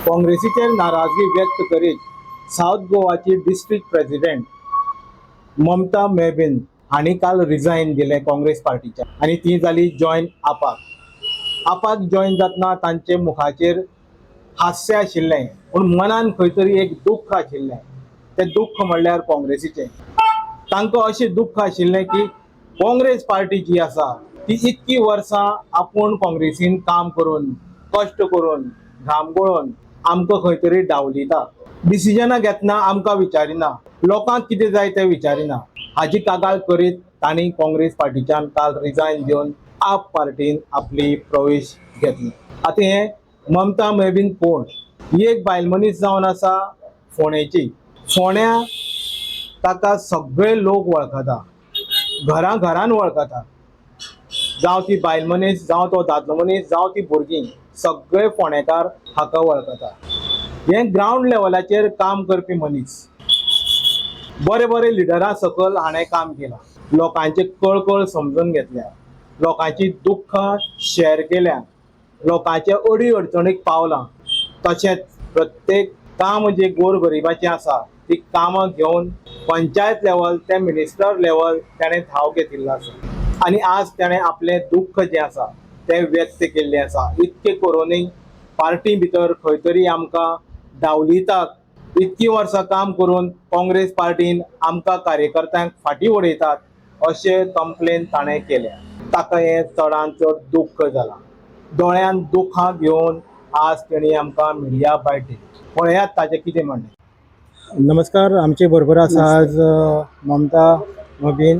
काँग्रेसीचेर नाराजगी व्यक्त करीत साउथ गोवाची डिस्ट्रिक्ट प्रेसिडेंट ममता मेहबीन हांणी काल रिजाइन दिले काँग्रेस पार्टीच्या आनी ती जाली जॉइन आपाक जॉइन जातना तांचे मुखाचेर हास्य आशिल्लें पूण मनान खंय तरी एक दुख्ख आशिल्लें। तें दुख्ख म्हणल्यार काँग्रेसीचें। तांकां अशें दुख्ख आशिल्लें की काँग्रेस पार्टी जी आसा ती इतकी वर्सां आपूण काँग्रेसीन काम करून कश्ट करून घाम गळोवन आमकां खंय तरी डावलिता। डिसिजनां घेतना आमकां विचारिना, लोकांक कितें जाय तें विचारिना। हाजी कागाळ करीत तांणी काँग्रेस पार्टीच्यान काल रिजाइन दिवन आप पार्टीन आपली प्रवेश घेतली। आतां हे ममता मेहबीन कोण? ही एक बायल मनीस जावन आसा फोंडेची। फोंड्या ताका सगळे लोक वळखता, घरां घरान वळखता। जावं ती बायल मनीस, जावं तो दादलो मनीस, जावं ती भुरगीं, सगळे फोंडेकार हाका वळखता। हे ग्राउंड लेवलाचेर काम करपी मनीस। बरे बरे लिडरां सकल हाणें काम केलां, लोकांचे कळकळ समजून घेतल्या, लोकांची दुख्खां शेअर केल्या, लोकांच्या अडी अडचणीक पावलां। तशेंच प्रत्येक काम जे गोरगरिबाचें आसा ती कामां घेवन पंचायत लेवल ते मिनिस्टर लेवल ताणें धांव घेतिल्लो आसा। आनी आज ताणें आपलें दुख्ख जें आसा तें व्यक्त केल्लें आसा। इतकें करूनय पार्टी भितर खंय तरी आमकां डावलितात, इतकी वर्सां काम करून काँग्रेस पार्टीन आमकां कार्यकर्त्यांक फाटीं उडयतात अशें कंप्लेन ताणें केल्या। ताका हें चडांत चड दुख्ख जालां। दोळ्यान दुख्खां घेवन आज तेणी आमकां मिडिया भायर दिली। पळयात ताचें कितें म्हणणें। नमस्कार, आमचे बरोबर आसा आज ममता मेहबीन।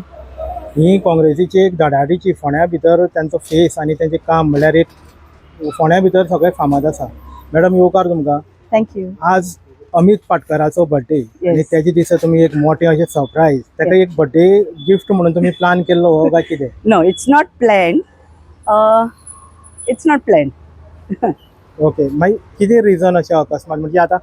ही काँग्रेसीची एक धडाडीची, फोंड्या भितर तांचो फेस आनी तांचें काम म्हणल्यार एक फोंड्या भितर सगळे फामाद आसा। मॅडम येवकार तुमकां। थँक्यू। आज अमित पाटकराचो बर्थडे आनी तेजे दिसा तुमी एक मोठे अशें सरप्रायज ताका एक बर्थडे गिफ्ट म्हणून तुमी प्लॅन केल्लो हो काय कितें? No, it's not plan, it's not plan. Okay, मागीर कितें रिजन अशें अकस्मात? म्हणजे आतां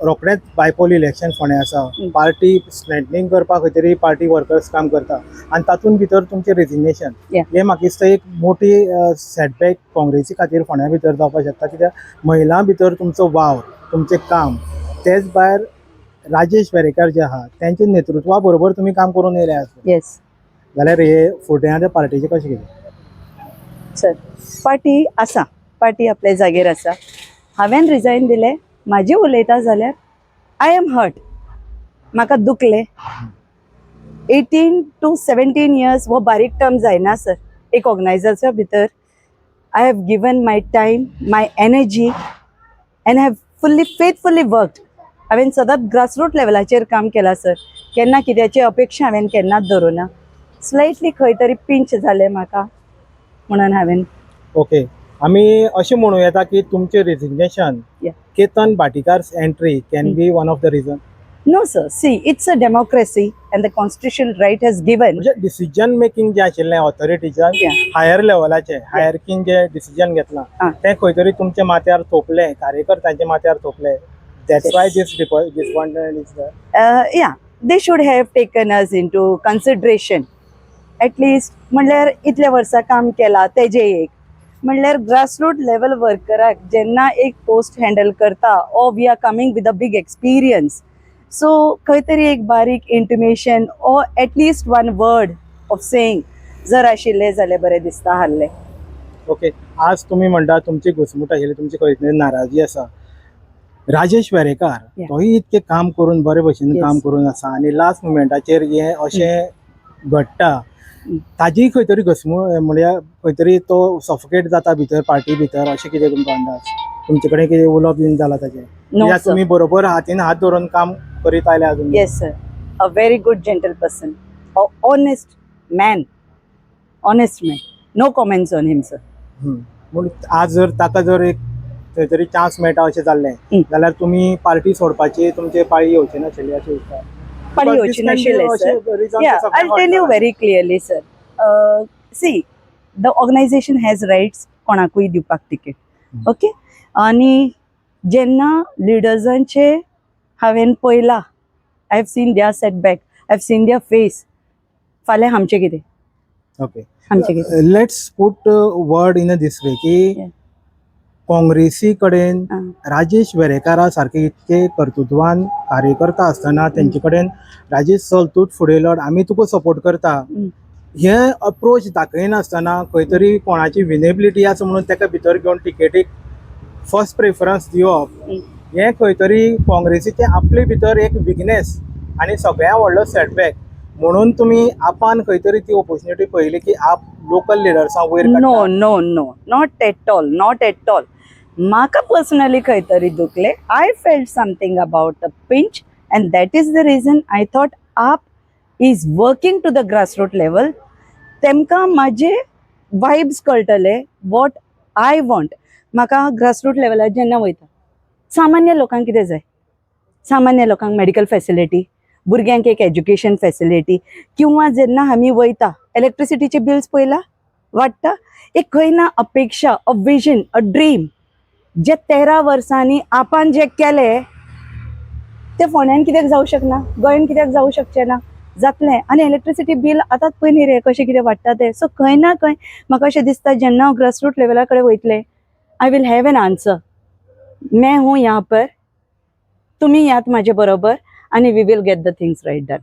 रोखडेंच बायपोल इलेक्शन फोंड्या आसा, पार्टी स्ट्रेंथनिंग करपाक खंय तरी पार्टी वर्कर्स काम करता आनी तातूंत भितर तुमचें रेजिग्नेशन हें म्हाका दिसता एक मोठी सेटबॅक काँग्रेसी खातीर फोंड्या भितर जावपाक शकता। कित्याक महिलां भितर तुमचो वावर, तुमचें काम, तेच भायर राजेश वेरेकर जे आहा त्यांच्या नेतृत्वा बरोबर तुमी काम करून येयले आसा। येस जाल्यार हे फुडल्या त्या पार्टीचें कशें कितें? सर, पार्टी आसा, पार्टी आपल्या जागेर आसा। हांवें रिजाइन दिलें, म्हाजी उलयता जाल्यार आय एम हर्ट, म्हाका दुखलें। 18 to 17 years वो बारीक टर्म जायना सर एक ऑर्गनायझरच्या भितर। I have given my time, my energy end have faithfully worked. हांवें सदांच ग्रासरूट लेवलाचेर काम केलां सर। केन्ना कित्याची अपेक्षा हांवें केन्नाच धरुना। स्लायटली खंय तरी पिंच जालें म्हाका, म्हणून हांवें ओके, आमी अशें म्हणूं येता की तुमचें resignation Ketan Bhatikar's entry can be one of the reason. No sir, see, it's a democracy and the constitutional right has given. म्हणजे डिसिजन मेकिंग जे आशिल्लें ऑथॉरिटीजान हायर लेवलाचें हायरकीन जे डिसिजन घेतलां तें खंय तरी तुमच्या माथ्यार थोपलें, कार्यकर्त्यांच्या माथ्यार थोपलें। That's why this disappointment is there. Yeah, they should have taken us into consideration. At least म्हणल्यार इतल्या वर्सां काम केलां तेजे एक म्हणल्यार ग्रासरूट लेवल वर्कराक जेन्ना एक पोस्ट हँडल करता ओ we are coming with a big experience, so खंय तरी एक बारीक इंटिमेशन ओ at least one word of saying जर आशिल्लें जाल्यार बरें दिसता आहलें। ओके, आज तुम्ही म्हणटा तुमची घुसमूट आशिल्ली, तुमची खंय तरी नाराजी आसा। राजेश वेरेकर तोही इतकें काम करून बरे भशेन काम करून आसा आनी लास्ट मुमेंटाचेर हें अशें घडटा, ताजी खंय तरी घसमूट म्हळ्यार खंय तरी तो सफोकेट जाता भितर पार्टी भितर, अशें कितें तुमकां अंदाज? तुमचे कडेन कितें उलोवप बीन जाला ताचेर? कित्याक तुमी बरोबर हातीन हात धरून काम करीत आयल्या अजून? Yes sir, a very good gentle person, honest man, no comments on him sir. पूण आज जर ताका जर एक खंय तरी चान्स मेळटा अशें जाल्लें जाल्यार तुमी पार्टी सोडपाची तुमचे पाळी येवची नाशिल्ली अशें दिसता? पाळी येवची नाशिल्ली sir. Yeah, I'll tell you very clearly sir. See, the organization has rights कोणाकूय दिवपाक तिकेट, ओके? आनी जेन्ना लिडर्सांचे हांवें पळयलां, I have seen their setback, I have seen their face, फाल्यां आमचें कितें? ओके, आमचें कितें? Let's put word in a this way की काँग्रेसी कडेन आ. राजेश वेरेकारा सारखे इतके कर्तृत्वान कार्यकर्ता असताना तेंचे कडेन राजेश चल तूच फुडें लड आमी तुका सपोर्ट करता हम्म. हे अप्रोच दाखयनासतना खंय तरी कोणाची विनेबिलिटी आसा म्हणून ताका भितर घेवन टिकेटीक फर्स्ट प्रेफरन्स दिवप हे खंय तरी काँग्रेसीचे आपले भितर एक विकनेस आनी सगळ्यां व्हडलो सेटबॅक म्हणून तुमी आपान खंय तरी ती ऑपॉर्च्युनिटी पळयली की आप लोकल लिडर्सां वयर नो काडटा. No no not at all not at all म्हाका पर्सनली खंय तरी दुखले I felt something about the pinch and that is the reason I thought AAP is working to the grassroot level तेमकां म्हाजे वायब्स कळटले वॉट आय वॉन्ट म्हाका grassroot लेवलार जेन्ना वयता सामान्य लोकांक कितें जाय सामान्य लोकांक मेडिकल फॅसिलिटी भुरग्यांक एक एज्युकेशन फॅसिलिटी किंवा जेन्ना आमी वयता इलेक्ट्रिसिटीचे बिल्स पयला वाडटा एक खंय ना अपेक्षा अ विजन अ ड्रीम जे 13 वर्सांनी आपान जे केले ते फोंड्यान कित्याक जावं शकना गोंयान कित्याक जावं शकचें ना जातलें आनी इलेक्ट्रिसिटी बील आतांच पळय न्ही रे कशें कितें वाडटा तें सो खंय ना खंय म्हाका अशें दिसता जेन्ना हांव ग्रासरूट लेवला कडेन वयतलें I will have an answer मैं हूँ यहाँ पर तुमी यात म्हाजे बरोबर आनी we will get the things right done.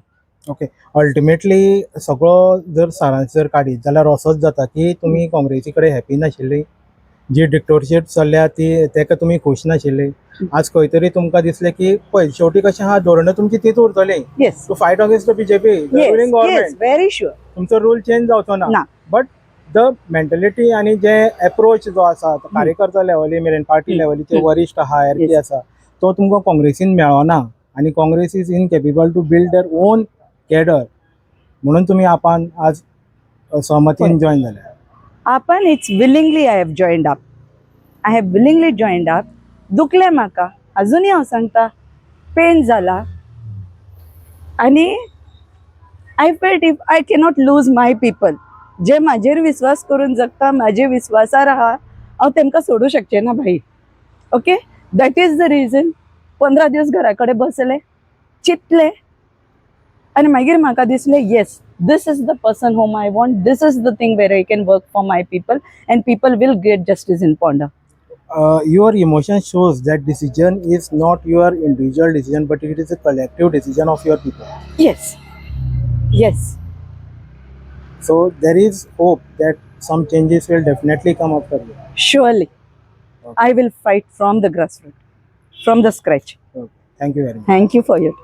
Okay ultimately सगळो जर सारांश जर काडीत जाल्यार असोच जाता की तुमी काँग्रेसी कडेन हॅपी नाशिल्ली जी डिक्टोरशीप चल्ल्या ती तेका तुमी खूश नाशिल्ले आज खंय तरी तुमकां दिसलें की पळय शेवटी कशें आहा धोरणां तुमची तीच उरतली yes to fight against the BJP ruling government very sure तुमचो रूल चेंज जावचो ना. ना बट द मेंटलिटी आनी जे अप्रोच जो आसा तो कार्यकर्ता लेवली मेरेन पार्टी लेवलीचे वरिश्ठ आहा एरपी आसा तो तुमकां काँग्रेसीन मेळना आनी Congress is incapable to build their own cadre म्हणून तुमी आपान आज सहमतीन जॉईन जाल्या. आपान it's willingly I have joined up I have willingly joined up दुखलें म्हाका अजुनूय हांव सांगता पेन जाला आनी I felt if I cannot lose my people जे म्हाजेर विश्वास करून जगता म्हाजे विश्वासार आहा हांव तेमकां सोडूं शकचें ना भाई okay that is the region 15 दीस घरा कडेन बसलें चिंतलें आनी मागीर म्हाका दिसलें yes this is the person whom I want, this is the thing where I can work for my people and people will get justice in Ponda. Your emotion shows that decision is not your individual decision but it is a collective decision of your people. Yes, yes. So there is hope that some changes will definitely come after you. Surely. Okay. I will fight from the grassroots, from the scratch. Okay. Thank you very much. Thank you for your